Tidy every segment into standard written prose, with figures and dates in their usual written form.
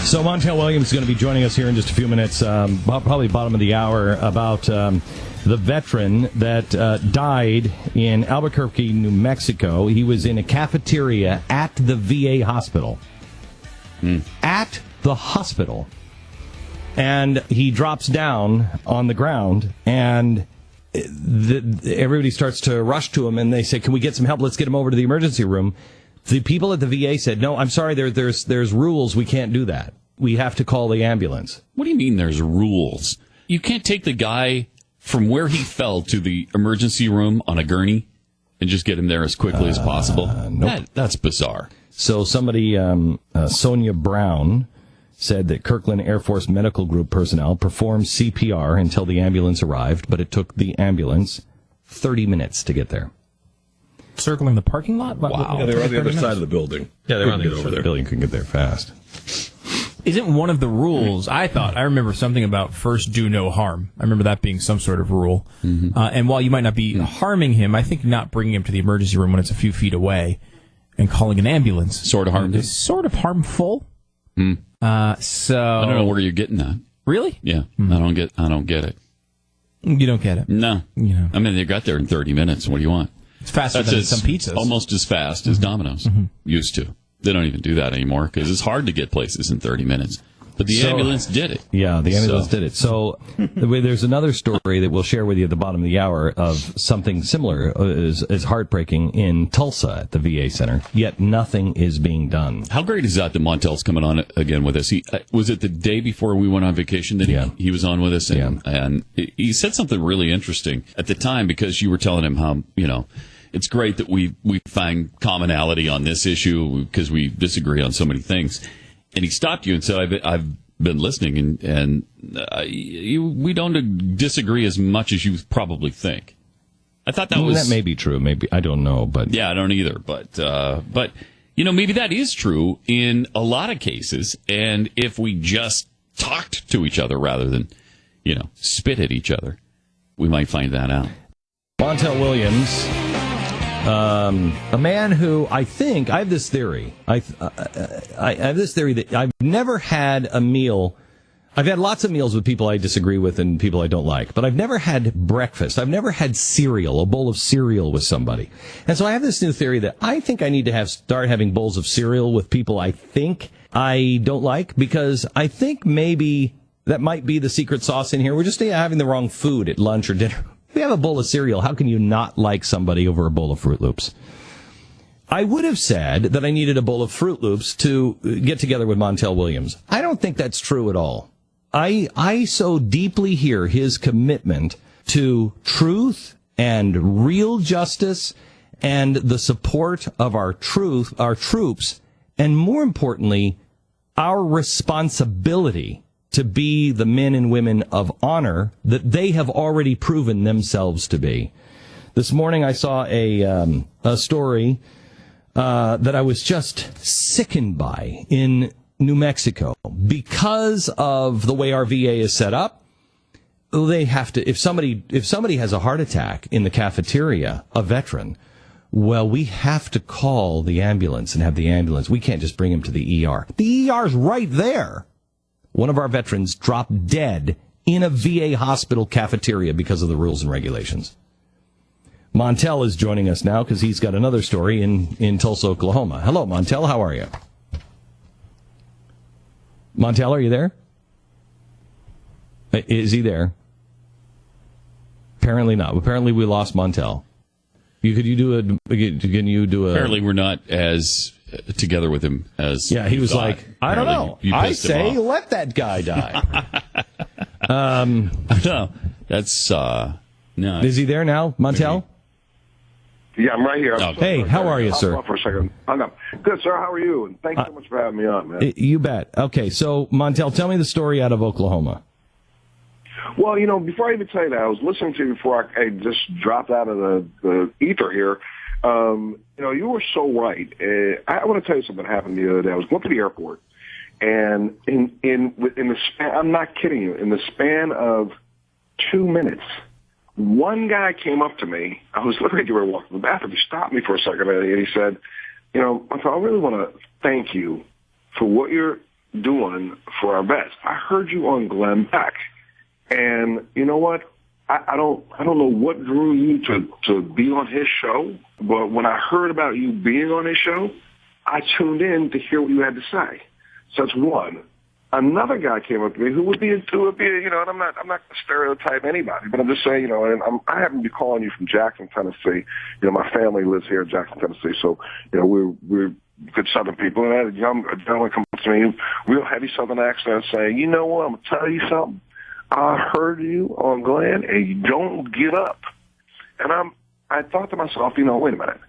So Montel Williams is going to be joining us here in just a few minutes, probably bottom of the hour, about the veteran that died in Albuquerque, New Mexico. He was in a cafeteria at the VA hospital. At the hospital. And he drops down on the ground, and everybody starts to rush to him, and they say, "Can we get some help? Let's get him over to the emergency room." The people at the VA said, "No, I'm sorry, there's rules. We can't do that. We have to call the ambulance." What do you mean there's rules? You can't take the guy from where he fell to the emergency room on a gurney and just get him there as quickly as possible? Nope. That's bizarre. So somebody, Sonia Brown, said that Kirkland Air Force Medical Group personnel performed CPR until the ambulance arrived, but it took the ambulance 30 minutes to get there. Circling the parking lot? Wow. Yeah, they were on the other side of the building. Yeah, they were on the other side of the building. Couldn't get there fast. Isn't one of the rules, I remember something about first do no harm. I remember that being some sort of rule. Mm-hmm. And while you might not be harming him, I think not bringing him to the emergency room when it's a few feet away and calling an ambulance sort of harmful. Is sort of harmful. So I don't know where you're getting that. Really? Yeah, I don't get it. You don't get it? No. I mean, they got there in 30 minutes. What do you want? It's faster than some pizzas. Almost as fast as Domino's used to. They don't even do that anymore because it's hard to get places in 30 minutes. But the ambulance did it. Yeah, the ambulance did it. So there's another story that we'll share with you at the bottom of the hour of something similar is heartbreaking in Tulsa at the VA center, yet nothing is being done. How great is that Montel's coming on again with us? Was it the day before we went on vacation that he was on with us? And he said something really interesting at the time because you were telling him how, it's great that we find commonality on this issue because we disagree on so many things. And he stopped you and said, I've been listening, and we don't disagree as much as you probably think. I thought that may be true. Maybe I don't know, but yeah, I don't either. But maybe that is true in a lot of cases. And if we just talked to each other rather than spit at each other, we might find that out. Montel Williams. A man who I have this theory. I have this theory that I've never had a meal. I've had lots of meals with people I disagree with and people I don't like, but I've never had breakfast. I've never had cereal, a bowl of cereal with somebody. And so I have this new theory that I think I need to start having bowls of cereal with people I think I don't like, because I think maybe that might be the secret sauce in here. We're just having the wrong food at lunch or dinner. If you have a bowl of cereal, how can you not like somebody over a bowl of Fruit Loops? I would have said that I needed a bowl of Fruit Loops to get together with Montel Williams. I don't think that's true at all. I so deeply hear his commitment to truth and real justice and the support of our troops, and more importantly, our responsibility to be the men and women of honor that they have already proven themselves to be. This morning I saw a story that I was just sickened by in New Mexico. Because of the way our VA is set up, they have to, if somebody has a heart attack in the cafeteria, a veteran, well, we have to call the ambulance and have the ambulance. We can't just bring him to the ER. The ER's right there. One of our veterans dropped dead in a VA hospital cafeteria because of the rules and regulations. Montel is joining us now because he's got another story in Tulsa, Oklahoma. Hello, Montel. How are you? Montel, are you there? Is he there? Apparently not. Apparently we lost Montel. Can you do a... Apparently we're not as together with him as he was thought. Like, I don't know. I say let that guy die. No, that's no. Is he there now, Montel? Yeah, I'm right here. Hey, how are you, sir? For a second. Good, sir. How are you? And thanks so much for having me on, man. You bet. Okay, so Montel, tell me the story out of Oklahoma. Well, before I even tell you that, I was listening to you before I just dropped out of the ether here. You were so right. I want to tell you something that happened the other day. I was going to the airport, and in the span, I'm not kidding you, in the span of 2 minutes, one guy came up to me. I was literally going to walk to the bathroom. He stopped me for a second, and he said, I really want to thank you for what you're doing for our vets. I heard you on Glenn Beck, and you know what? I don't know what drew you to be on his show, but when I heard about you being on his show, I tuned in to hear what you had to say. So that's one. Another guy came up to me who would be, you know, and I'm not going to stereotype anybody, but I'm just saying, you know, and I happen to be calling you from Jackson, Tennessee. You know, my family lives here in Jackson, Tennessee, so, you know, we're good Southern people. And I had a gentleman come up to me, real heavy Southern accent, saying, you know what, I'm going to tell you something. I heard you on Glenn, and you don't give up. And I thought to myself, you know, wait a minute.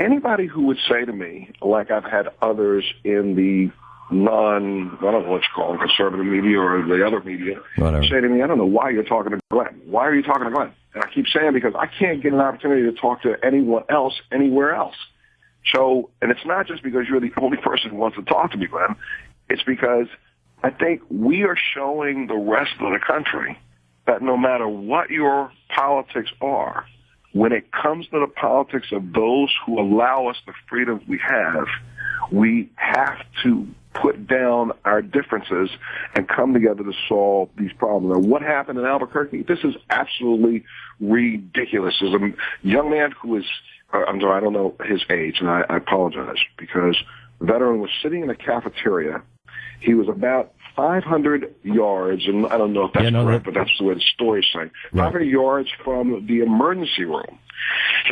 Anybody who would say to me, like I've had others in the I don't know what you call them, conservative media or the other media, say to me, I don't know why you're talking to Glenn. Why are you talking to Glenn? And I keep saying, because I can't get an opportunity to talk to anyone else anywhere else. So, and it's not just because you're the only person who wants to talk to me, Glenn. It's because I think we are showing the rest of the country that no matter what your politics are, when it comes to the politics of those who allow us the freedoms we have to put down our differences and come together to solve these problems. Now, what happened in Albuquerque? This is absolutely ridiculous. There's a young man who is, I'm sorry, I don't know his age, and I apologize, because the veteran was sitting in a cafeteria. He was about 500 yards, and I don't know if that's correct, but that's the way the story is saying, 500 yards from the emergency room.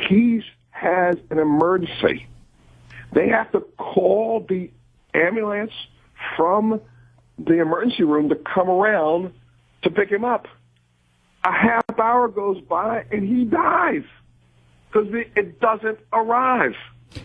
He has an emergency. They have to call the ambulance from the emergency room to come around to pick him up. A half hour goes by, and he dies because it doesn't arrive.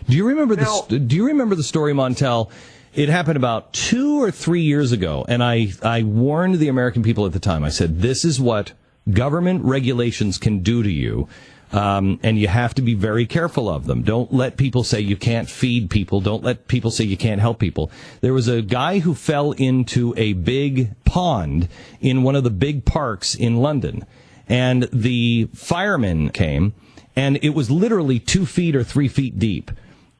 Do you remember the story, Montel? It happened about 2 or 3 years ago, and I warned the American people at the time. I said, this is what government regulations can do to you, and you have to be very careful of them. Don't let people say you can't feed people. Don't let people say you can't help people. There was a guy who fell into a big pond in one of the big parks in London, and the firemen came, and it was literally 2 feet or 3 feet deep.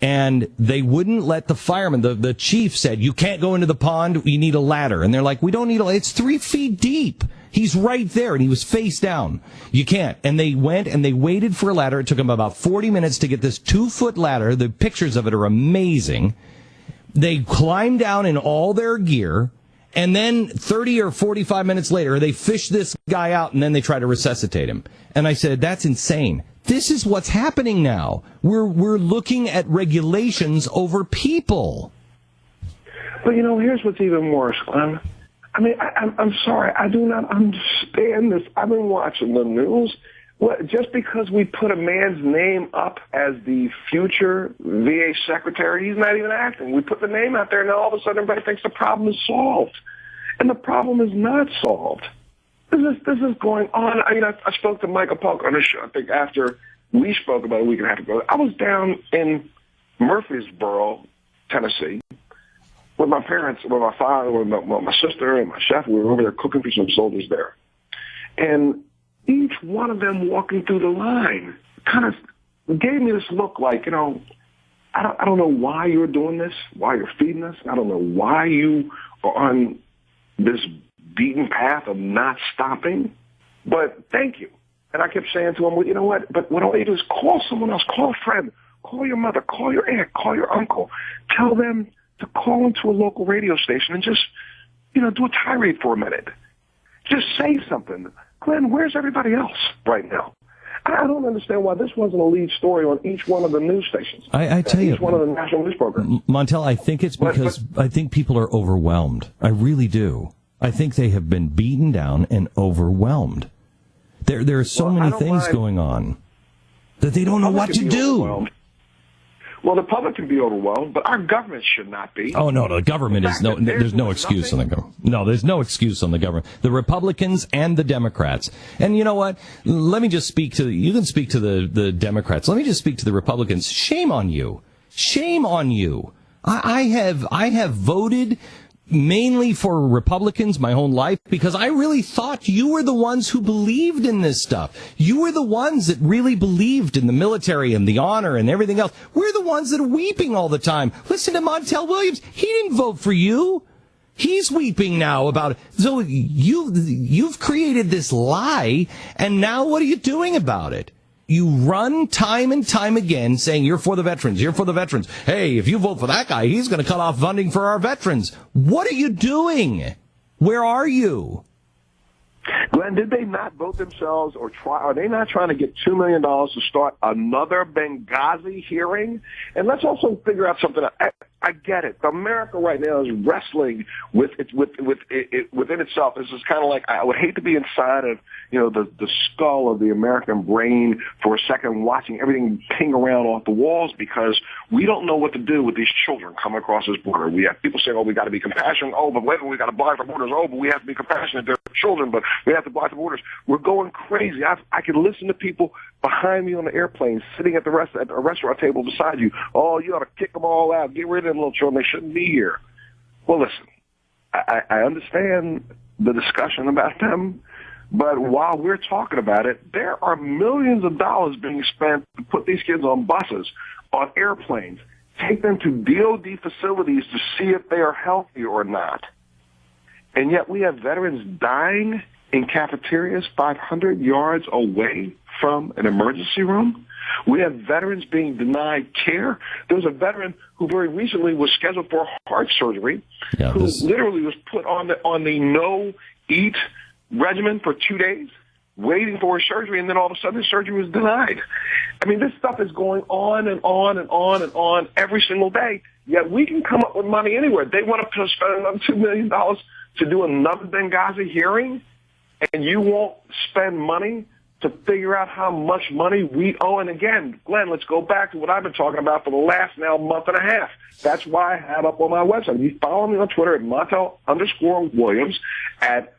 And they wouldn't let the firemen, the chief said, you can't go into the pond, you need a ladder. And they're like, we don't need a ladder, it's 3 feet deep. He's right there, and he was face down. You can't. And they went and they waited for a ladder. It took them about 40 minutes to get this 2-foot ladder. The pictures of it are amazing. They climbed down in all their gear, and then 30 or 45 minutes later, they fish this guy out, and then they try to resuscitate him. And I said, that's insane. This is what's happening now. We're looking at regulations over people. But, you know, here's what's even worse, Glenn. I mean, I'm sorry. I do not understand this. I've been watching the news. Just because we put a man's name up as the future VA secretary, he's not even acting. We put the name out there, and all of a sudden everybody thinks the problem is solved. And the problem is not solved. This is going on. I mean, I spoke to Michael Polk on the show, I think, after we spoke about a week and a half ago. I was down in Murfreesboro, Tennessee, with my parents, with my father, with my sister, and my chef. We were over there cooking for some soldiers there. And each one of them walking through the line kind of gave me this look like, you know, I don't know why you're doing this, why you're feeding us. I don't know why you are on this beaten path of not stopping, but thank you. And I kept saying to him, well, you know what? But what I want you to do is call someone else, call a friend, call your mother, call your aunt, call your uncle. Tell them to call into a local radio station and just, you know, do a tirade for a minute. Just say something. Glenn, where's everybody else right now? I don't understand why this wasn't a lead story on each one of the news stations. I tell you, each one of the national news programs. Montel, I think it's because I think people are overwhelmed. I really do. I think they have been beaten down and overwhelmed. There are so many things going on that they don't know what to do. Well, the public can be overwhelmed, but our government should not be. Oh, no, the government is no, there's no excuse on the government. No, there's no excuse on the government. The Republicans and the Democrats. And you know what? Let me just speak to, you can speak to the Democrats. Let me just speak to the Republicans. Shame on you. Shame on you. I have voted mainly for Republicans my whole life because I really thought you were the ones who believed in this stuff. You were the ones that really believed in the military and the honor and everything else. We're the ones that are weeping all the time. Listen to Montel Williams. He didn't vote for you. He's weeping now about it. So you've created this lie, and now what are you doing about it? You run time and time again saying you're for the veterans, you're for the veterans. Hey, if you vote for that guy, he's going to cut off funding for our veterans. What are you doing? Where are you? Glenn, did they not vote themselves or try? Are they not trying to get $2 million to start another Benghazi hearing? And let's also figure out something. I get it. America right now is wrestling with within itself. This is kind of like, I would hate to be inside of, the skull of the American brain for a second, watching everything ping around off the walls, because we don't know what to do with these children coming across this border. We have people saying, we got to be compassionate. But wait, we got to block the borders. But we have to be compassionate. They're children, but we have to block the borders. We're going crazy. I can listen to people behind me on the airplane, sitting at a restaurant table beside you. Oh, you ought to kick them all out. Get rid of them little children. They shouldn't be here. Well, listen, I understand the discussion about them, but while we're talking about it, there are millions of dollars being spent to put these kids on buses, on airplanes, take them to DOD facilities to see if they are healthy or not. And yet we have veterans dying in cafeterias 500 yards away from an emergency room. We have veterans being denied care. There was a veteran who very recently was scheduled for heart surgery, who literally was put on the no-eat regimen for 2 days, waiting for his surgery, and then all of a sudden his surgery was denied. I mean, this stuff is going on and on and on and on every single day, yet we can come up with money anywhere. They want to spend another $2 million to do another Benghazi hearing, and you won't spend money to figure out how much money we owe. And again, Glenn, let's go back to what I've been talking about for the last now month and a half. That's why I have up on my website. You follow me on Twitter at Montel_Williams at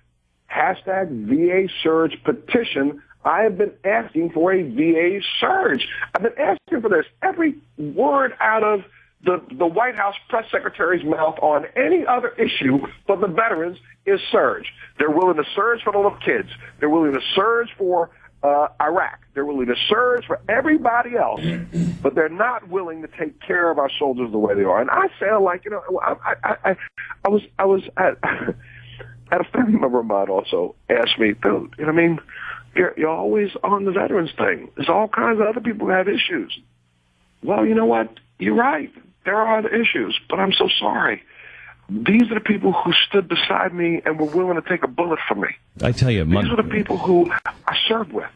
#VA Surge Petition. I have been asking for a VA surge. I've been asking for this. Every word out of the White House press secretary's mouth on any other issue but the veterans is surge. They're willing to surge for the little kids. They're willing to surge for Iraq. They're willing to surge for everybody else, but they're not willing to take care of our soldiers the way they are. And I sound like, I was at a family member of mine also asked me, dude, you're always on the veterans thing. There's all kinds of other people who have issues. Well, you know what? You're right. There are other issues, but I'm so sorry. These are the people who stood beside me and were willing to take a bullet for me. I tell you, these are the people who I served with.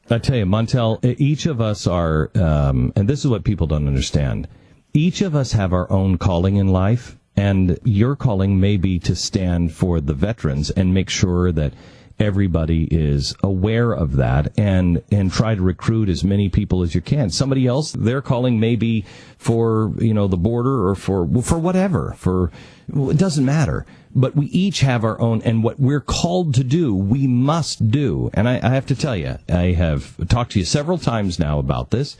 I tell you, Montel, each of us are, and this is what people don't understand, each of us have our own calling in life, and your calling may be to stand for the veterans and make sure that everybody is aware of that and try to recruit as many people as you can. Somebody else, their calling may be for, the border or for whatever, it doesn't matter. But we each have our own, and what we're called to do, we must do. And I have to tell you, I have talked to you several times now about this.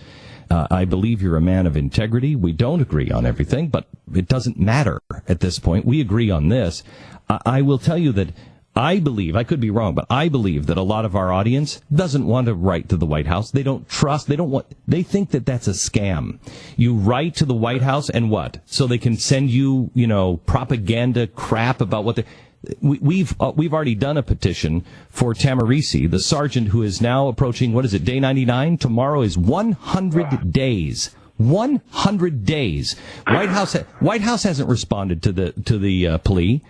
I believe you're a man of integrity. We don't agree on everything, but it doesn't matter at this point. We agree on this. I will tell you that I believe, I could be wrong, but I believe that a lot of our audience doesn't want to write to the White House. They don't trust, they think that that's a scam. You write to the White House and what? So they can send you, propaganda crap about what we've already done a petition for Tamarisi, the sergeant who is now approaching, day 99? Tomorrow is 100 days. 100 days. White House hasn't responded to the plea.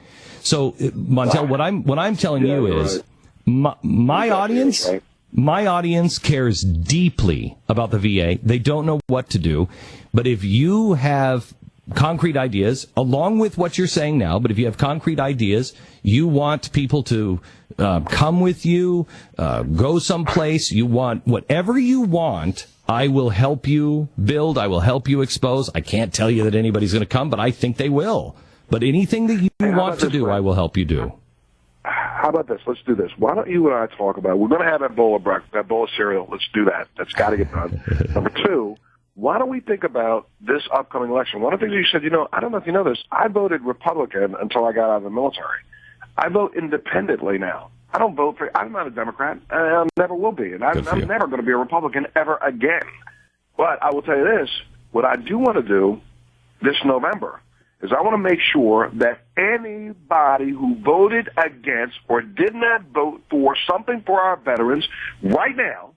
So, Montel, what I'm telling you is my audience cares deeply about the VA. They don't know what to do. But if you have concrete ideas, along with what you're saying now, but if you have concrete ideas, you want people to come with you, go someplace, you want whatever you want, I will help you build, I will help you expose. I can't tell you that anybody's going to come, but I think they will. But anything that you want to do, I will help you do. How about this? Let's do this. Why don't you and I talk about, we're going to have that bowl of cereal. Let's do that. That's got to get done. Number two, why don't we think about this upcoming election? One of the things you said, I don't know if you know this, I voted Republican until I got out of the military. I vote independently now. I don't vote for, I'm not a Democrat, and I never will be, and I'm never going to be a Republican ever again. But I will tell you this, what I do want to do this November is I want to make sure that anybody who voted against or did not vote for something for our veterans right now,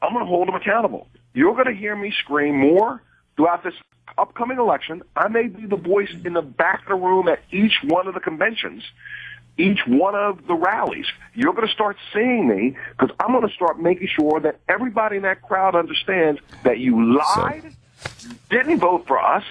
I'm going to hold them accountable. You're going to hear me scream more throughout this upcoming election. I may be the voice in the back of the room at each one of the conventions, each one of the rallies. You're going to start seeing me because I'm going to start making sure that everybody in that crowd understands that you lied, you didn't vote for us,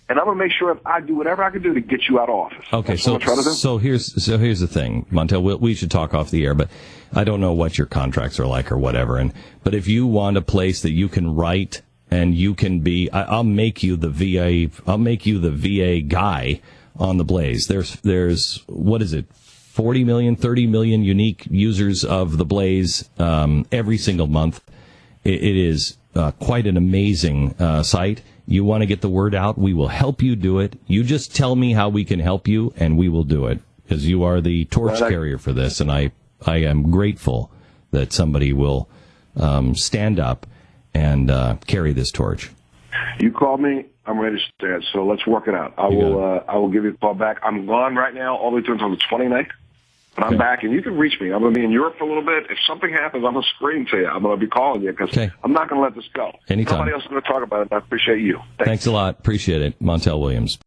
and I'm going to make sure I do whatever I can do to get you out of office. Okay, so here's the thing, Montel. We should talk off the air, but I don't know what your contracts are like or whatever. But if you want a place that you can write and you can be, I'll make you the VA. I'll make you the VA guy on the Blaze. There's what is it? 40 million, 30 million unique users of the Blaze every single month. It is quite an amazing site. You want to get the word out, we will help you do it. You just tell me how we can help you, and we will do it, because you are the torch carrier for this, and I am grateful that somebody will stand up and carry this torch. You called me. I'm ready to stand, so let's work it out. I will give you a call back. I'm gone right now all the way until the 29th. But I'm back, and you can reach me. I'm going to be in Europe for a little bit. If something happens, I'm going to scream to you. I'm going to be calling you because I'm not going to let this go. Anytime. Nobody else is going to talk about it. I appreciate you. Thanks a lot. Appreciate it. Montel Williams.